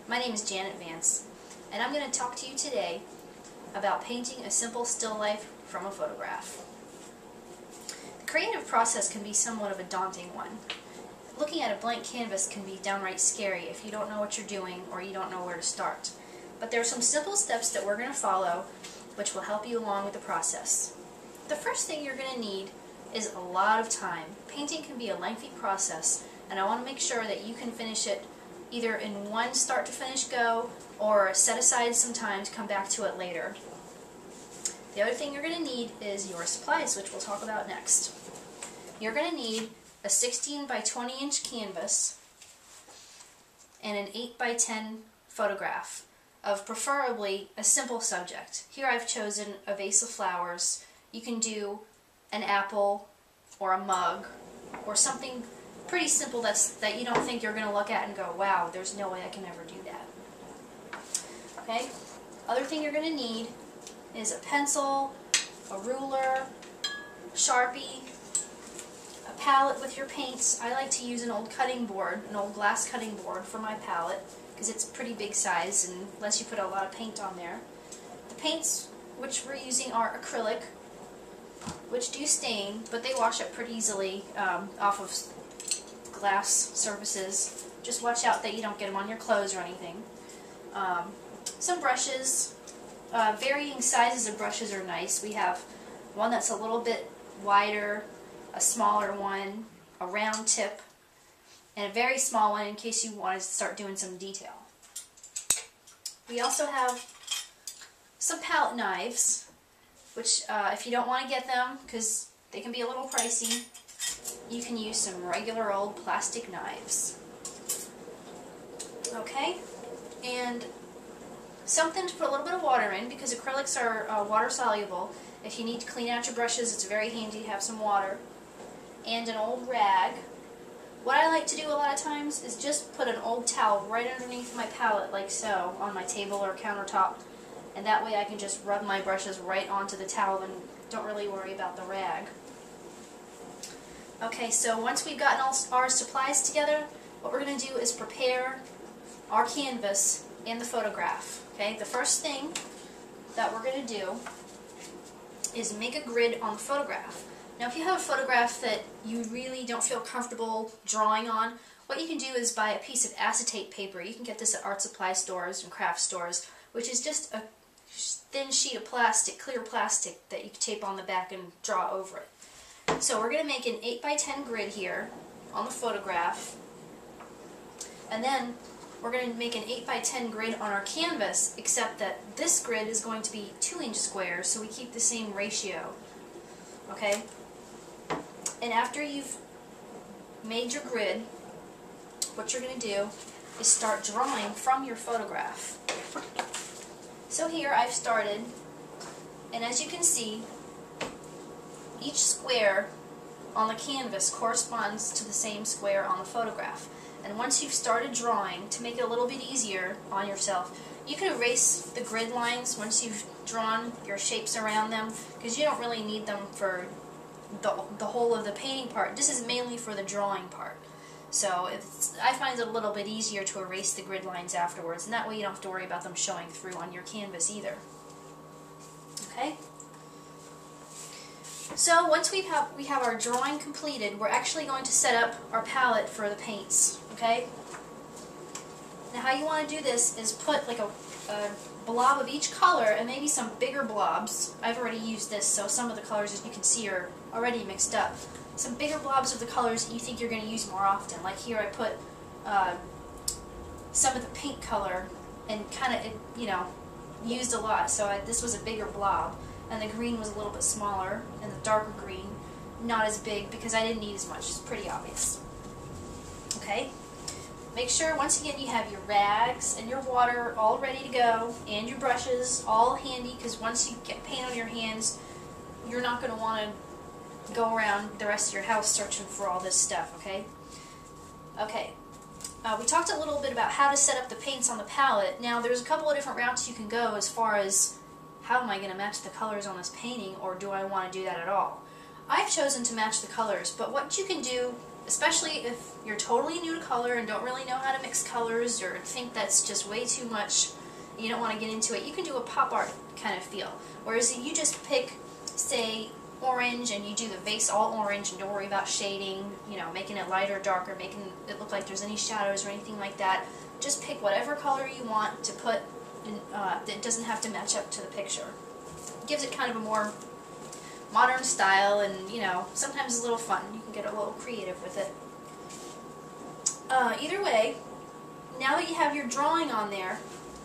My name is Janet Vance, and I'm going to talk to you today about painting a simple still life from a photograph. The creative process can be somewhat of a daunting one. Looking at a blank canvas can be downright scary if you don't know what you're doing or you don't know where to start. But there are some simple steps that we're going to follow which will help you along with the process. The first thing you're going to need is a lot of time. Painting can be a lengthy process, and I want to make sure that you can finish it either in one start to finish go or set aside some time to come back to it later. The other thing you're going to need is your supplies, which we'll talk about next. You're going to need a 16 by 20 inch canvas and an 8 by 10 photograph of preferably a simple subject. Here I've chosen a vase of flowers. You can do an apple or a mug or something pretty simple that you don't think you're going to look at and go, wow, there's no way I can ever do that. Okay? Other thing you're going to need is a pencil, a ruler, Sharpie, a palette with your paints. I like to use an old cutting board, an old glass cutting board for my palette because it's pretty big size and unless you put a lot of paint on there. The paints which we're using are acrylic, which do stain, but they wash up pretty easily off of glass surfaces. Just watch out that you don't get them on your clothes or anything. Some brushes. Varying sizes of brushes are nice. We have one that's a little bit wider, a smaller one, a round tip, and a very small one in case you want to start doing some detail. We also have some palette knives, which if you don't want to get them, because they can be a little pricey, you can use some regular old plastic knives. Okay, and something to put a little bit of water in, because acrylics are water soluble. If you need to clean out your brushes, it's very handy to have some water. And an old rag. What I like to do a lot of times is just put an old towel right underneath my palette, like so, on my table or countertop. And that way I can just rub my brushes right onto the towel and don't really worry about the rag. Okay, so once we've gotten all our supplies together, what we're going to do is prepare our canvas and the photograph. Okay, the first thing that we're going to do is make a grid on the photograph. Now if you have a photograph that you really don't feel comfortable drawing on, what you can do is buy a piece of acetate paper. You can get this at art supply stores and craft stores, which is just a thin sheet of plastic, clear plastic, that you can tape on the back and draw over it. So we're going to make an 8 by 10 grid here on the photograph, and then we're going to make an 8 by 10 grid on our canvas, except that this grid is going to be 2-inch squares, so we keep the same ratio. Okay? And after you've made your grid, what you're going to do is start drawing from your photograph. So here I've started, and as you can see, each square on the canvas corresponds to the same square on the photograph. And once you've started drawing, to make it a little bit easier on yourself, you can erase the grid lines once you've drawn your shapes around them, because you don't really need them for the whole of the painting part. This is mainly for the drawing part. So I find it a little bit easier to erase the grid lines afterwards, and that way you don't have to worry about them showing through on your canvas either. Okay? So once we have our drawing completed, we're actually going to set up our palette for the paints. Okay? Now how you want to do this is put like a blob of each color and maybe some bigger blobs. I've already used this, so some of the colors, as you can see, are already mixed up. Some bigger blobs of the colors that you think you're going to use more often. Like here I put some of the pink color and kind of, you know, used a lot. So this was a bigger blob. And the green was a little bit smaller, and the darker green not as big because I didn't need as much. It's pretty obvious. Okay? Make sure, once again, you have your rags and your water all ready to go, and your brushes all handy, because once you get paint on your hands, you're not going to want to go around the rest of your house searching for all this stuff, okay? Okay. We talked a little bit about how to set up the paints on the palette. Now, there's a couple of different routes you can go as far as how am I going to match the colors on this painting, or do I want to do that at all? I've chosen to match the colors, but what you can do especially if you're totally new to color and don't really know how to mix colors or think that's just way too much, you don't want to get into it, you can do a pop art kind of feel. Whereas if you just pick, say, orange and you do the base all orange and don't worry about shading, you know, making it lighter or darker, making it look like there's any shadows or anything like that. Just pick whatever color you want to put in, that doesn't have to match up to the picture. It gives it kind of a more modern style, and you know, sometimes it's a little fun. You can get a little creative with it. Either way, now that you have your drawing on there,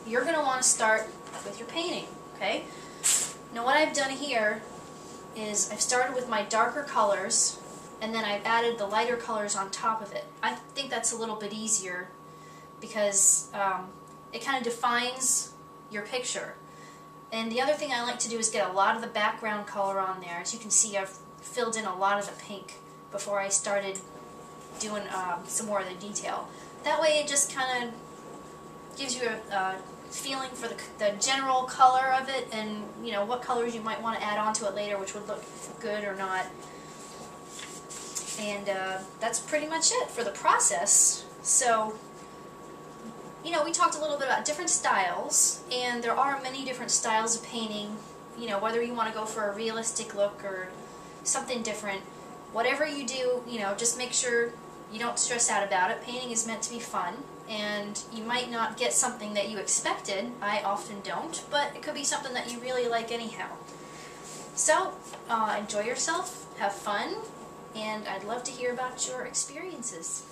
you're going to want to start with your painting, okay? Now what I've done here is I've started with my darker colors, and then I've added the lighter colors on top of it. I think that's a little bit easier because it kind of defines your picture. And the other thing I like to do is get a lot of the background color on there. As you can see, I've filled in a lot of the pink before I started doing some more of the detail. That way it just kind of gives you a feeling for the general color of it, and you know what colors you might want to add onto it later, which would look good or not. And that's pretty much it for the process. So, you know, we talked a little bit about different styles, and there are many different styles of painting. You know, whether you want to go for a realistic look or something different, whatever you do, you know, just make sure you don't stress out about it. Painting is meant to be fun, and you might not get something that you expected. I often don't, but it could be something that you really like anyhow. So, enjoy yourself, have fun, and I'd love to hear about your experiences.